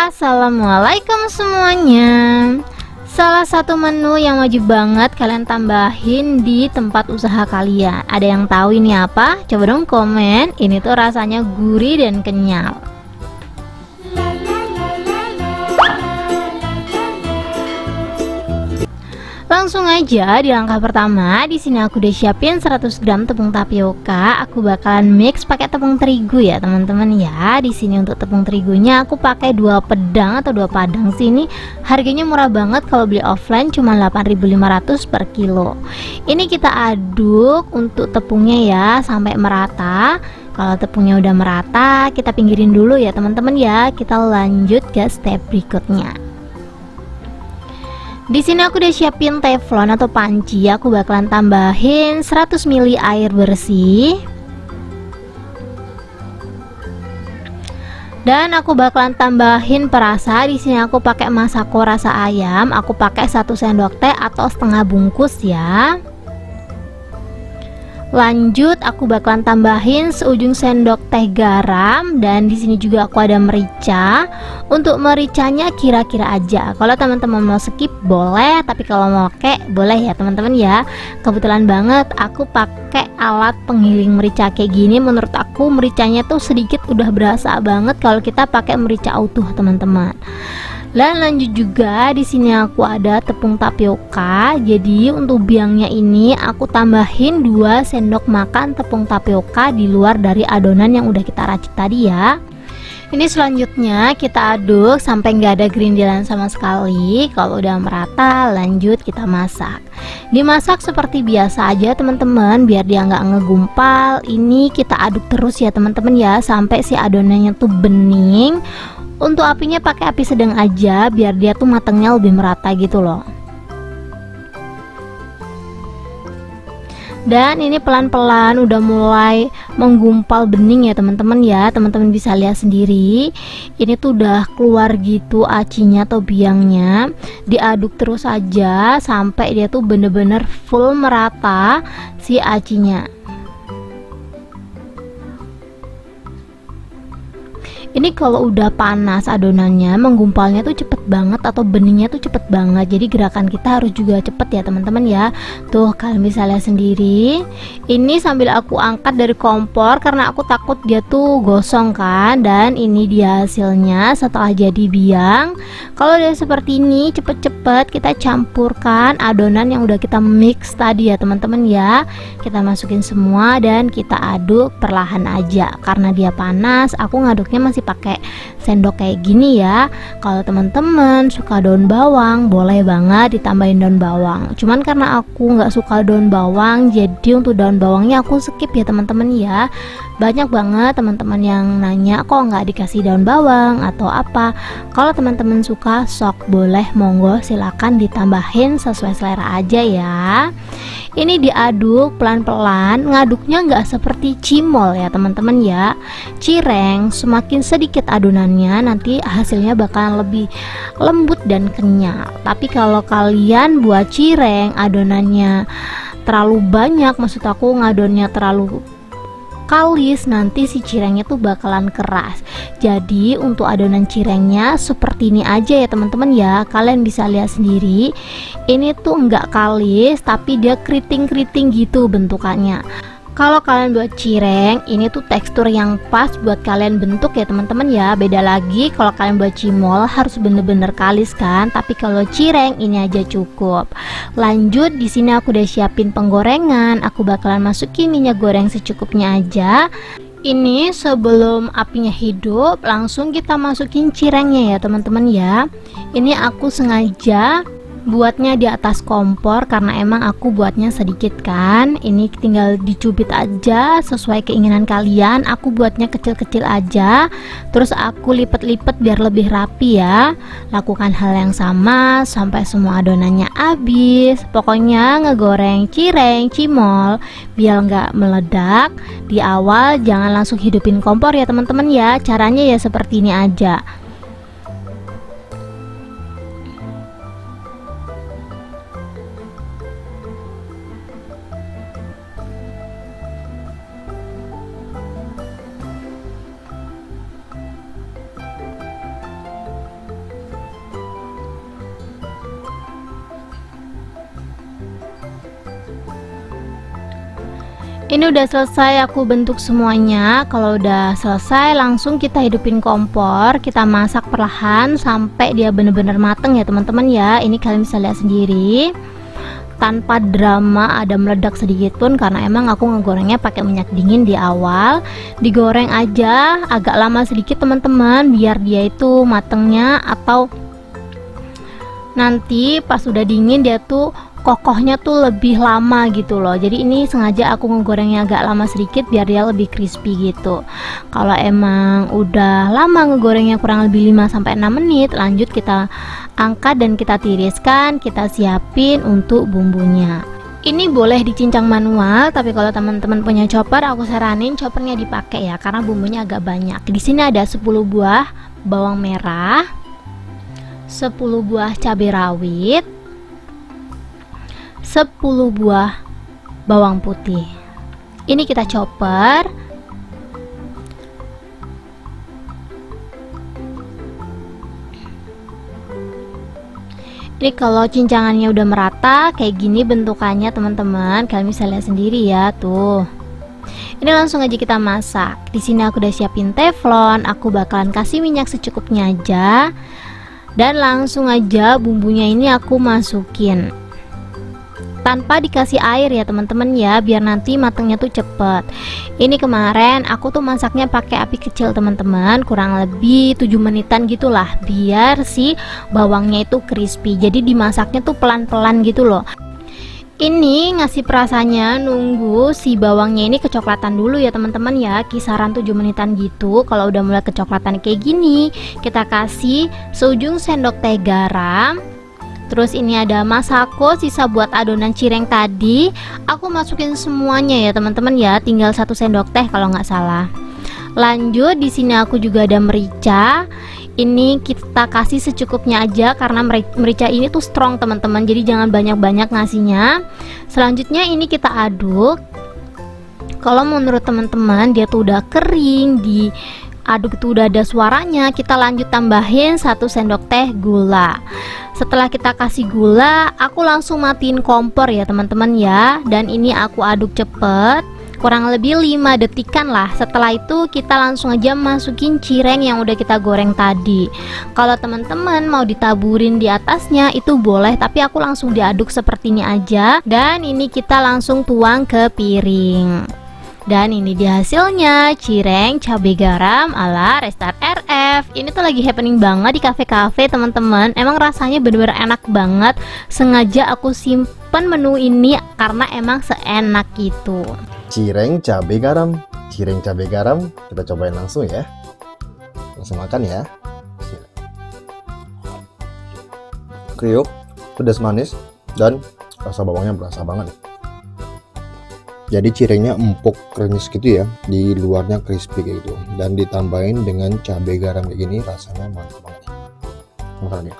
Assalamualaikum semuanya. Salah satu menu yang wajib banget kalian tambahin di tempat usaha kalian. Ada yang tahu ini apa? Coba dong komen. Ini tuh rasanya gurih dan kenyal. Langsung aja di langkah pertama. Di sini aku udah siapin 100 gram tepung tapioka. Aku bakalan mix pakai tepung terigu ya teman-teman ya. Di sini untuk tepung terigunya aku pakai 2 pedang atau 2 padang sini. Harganya murah banget, kalau beli offline cuma 8.500 per kilo. Ini kita aduk untuk tepungnya ya sampai merata. Kalau tepungnya udah merata, kita pinggirin dulu ya teman-teman ya. Kita lanjut ke step berikutnya. Di sini aku udah siapin teflon atau panci. Aku bakalan tambahin 100 ml air bersih. Dan aku bakalan tambahin perasa. Di sini aku pakai Masako rasa ayam. Aku pakai 1 sendok teh atau setengah bungkus ya. Lanjut aku bakalan tambahin seujung sendok teh garam, dan di sini juga aku ada merica. Untuk mericanya kira-kira aja. Kalau teman-teman mau skip boleh, tapi kalau mau pakai boleh ya teman-teman ya. Kebetulan banget aku pakai alat penggiling merica kayak gini. Menurut aku mericanya tuh sedikit udah berasa banget kalau kita pakai merica utuh teman-teman. Dan lanjut juga di sini aku ada tepung tapioka. Jadi untuk biangnya ini aku tambahin 2 sendok makan tepung tapioka di luar dari adonan yang udah kita racik tadi ya. Ini selanjutnya kita aduk sampai nggak ada gerindilan sama sekali. Kalau udah merata lanjut kita masak. Dimasak seperti biasa aja teman-teman, biar dia nggak ngegumpal. Ini kita aduk terus ya teman-teman ya sampai si adonannya tuh bening. Untuk apinya pakai api sedang aja biar dia tuh matangnya lebih merata gitu loh. Dan ini pelan-pelan udah mulai menggumpal bening ya teman-teman ya. Teman-teman bisa lihat sendiri. Ini tuh udah keluar gitu acinya atau biangnya. Diaduk terus aja sampai dia tuh bener-bener full merata si acinya. Ini kalau udah panas adonannya, menggumpalnya tuh cepet banget atau beningnya tuh cepet banget. Jadi gerakan kita harus juga cepet ya teman-teman ya. Tuh kalian bisa lihat sendiri. Ini sambil aku angkat dari kompor karena aku takut dia tuh gosong kan. Dan ini dia hasilnya setelah jadi biang. Kalau udah seperti ini, cepet-cepet kita campurkan adonan yang udah kita mix tadi ya teman-teman ya. Kita masukin semua dan kita aduk perlahan aja. Karena dia panas, aku ngaduknya masih pakai sendok kayak gini ya. Kalau teman-teman suka daun bawang boleh banget ditambahin daun bawang. Cuman karena aku nggak suka daun bawang, jadi untuk daun bawangnya aku skip ya teman-teman ya. Banyak banget teman-teman yang nanya kok nggak dikasih daun bawang atau apa. Kalau teman-teman suka sok boleh, monggo silakan ditambahin sesuai selera aja ya. Ini diaduk pelan-pelan, ngaduknya nggak seperti cimol ya teman-teman ya. Cireng semakin sedikit adonannya nanti hasilnya bakalan lebih lembut dan kenyal. Tapi kalau kalian buat cireng adonannya terlalu banyak, maksud aku ngadonnya terlalu kalis, nanti si cirengnya tuh bakalan keras. Jadi untuk adonan cirengnya seperti ini aja ya teman-teman ya. Kalian bisa lihat sendiri, ini tuh enggak kalis tapi dia keriting-keriting gitu bentukannya. Kalau kalian buat cireng, ini tuh tekstur yang pas buat kalian bentuk ya teman-teman ya. Beda lagi kalau kalian buat cimol harus bener-bener kalis kan. Tapi kalau cireng ini aja cukup. Lanjut di sini aku udah siapin penggorengan. Aku bakalan masukin minyak goreng secukupnya aja. Ini sebelum apinya hidup, langsung kita masukin cirengnya ya teman-teman ya. Ini aku sengaja buatnya di atas kompor karena emang aku buatnya sedikit kan. Ini tinggal dicubit aja sesuai keinginan kalian. Aku buatnya kecil-kecil aja, terus aku lipet-lipet biar lebih rapi ya. Lakukan hal yang sama sampai semua adonannya habis. Pokoknya ngegoreng cireng cimol biar nggak meledak. Di awal jangan langsung hidupin kompor ya teman-teman ya. Caranya ya seperti ini aja. Ini udah selesai aku bentuk semuanya. Kalau udah selesai langsung kita hidupin kompor, kita masak perlahan sampai dia bener-bener mateng ya teman-teman ya. Ini kalian bisa lihat sendiri tanpa drama ada meledak sedikit pun, karena emang aku ngegorengnya pakai minyak dingin di awal. Digoreng aja agak lama sedikit teman-teman, biar dia itu matengnya atau nanti pas udah dingin dia tuh kokohnya tuh lebih lama gitu loh. Jadi ini sengaja aku ngegorengnya agak lama sedikit biar dia lebih crispy gitu. Kalau emang udah lama ngegorengnya kurang lebih 5-6 menit, lanjut kita angkat dan kita tiriskan, kita siapin untuk bumbunya. Ini boleh dicincang manual, tapi kalau teman-teman punya chopper, aku saranin choppernya dipakai ya, karena bumbunya agak banyak. Di sini ada 10 buah bawang merah, 10 buah cabai rawit, 10 buah bawang putih. Ini kita chopper. Ini kalau cincangannya udah merata kayak gini bentukannya teman-teman, kalian bisa lihat sendiri ya tuh. Ini langsung aja kita masak. Di sini aku udah siapin teflon, aku bakalan kasih minyak secukupnya aja. Dan langsung aja bumbunya ini aku masukin tanpa dikasih air ya teman-teman ya, biar nanti matangnya tuh cepet. Ini kemarin aku tuh masaknya pakai api kecil teman-teman, kurang lebih 7 menitan gitulah, biar si bawangnya itu crispy. Jadi dimasaknya tuh pelan-pelan gitu loh. Ini ngasih perasaannya nunggu si bawangnya ini kecoklatan dulu ya teman-teman ya, kisaran 7 menitan gitu. Kalau udah mulai kecoklatan kayak gini, kita kasih seujung sendok teh garam. Terus ini ada masako sisa buat adonan cireng tadi, aku masukin semuanya ya teman-teman ya, tinggal 1 sendok teh kalau nggak salah. Lanjut di sini aku juga ada merica. Ini kita kasih secukupnya aja karena merica ini tuh strong teman-teman, jadi jangan banyak-banyak ngasihnya. Selanjutnya ini kita aduk. Kalau menurut teman-teman dia tuh udah kering, diaduk tuh udah ada suaranya, kita lanjut tambahin 1 sendok teh gula. Setelah kita kasih gula, aku langsung matiin kompor ya teman-teman ya. Dan ini aku aduk cepet, kurang lebih 5 detikan lah. Setelah itu kita langsung aja masukin cireng yang udah kita goreng tadi. Kalau teman-teman mau ditaburin di atasnya itu boleh, tapi aku langsung diaduk seperti ini aja. Dan ini kita langsung tuang ke piring. Dan ini dia hasilnya, cireng cabai garam ala Restart RF. Ini tuh lagi happening banget di kafe-kafe teman-teman. Emang rasanya bener-bener enak banget. Sengaja aku simpen menu ini karena emang seenak itu. Cireng cabai garam, cireng cabai garam. Kita cobain langsung ya. Langsung makan ya. Kriuk, pedas manis, dan rasa bawangnya berasa banget. Jadi cirengnya empuk, krenyes gitu ya, di luarnya crispy kayak gitu, dan ditambahin dengan cabai garam kayak gini, rasanya mantap banget. Makan ya.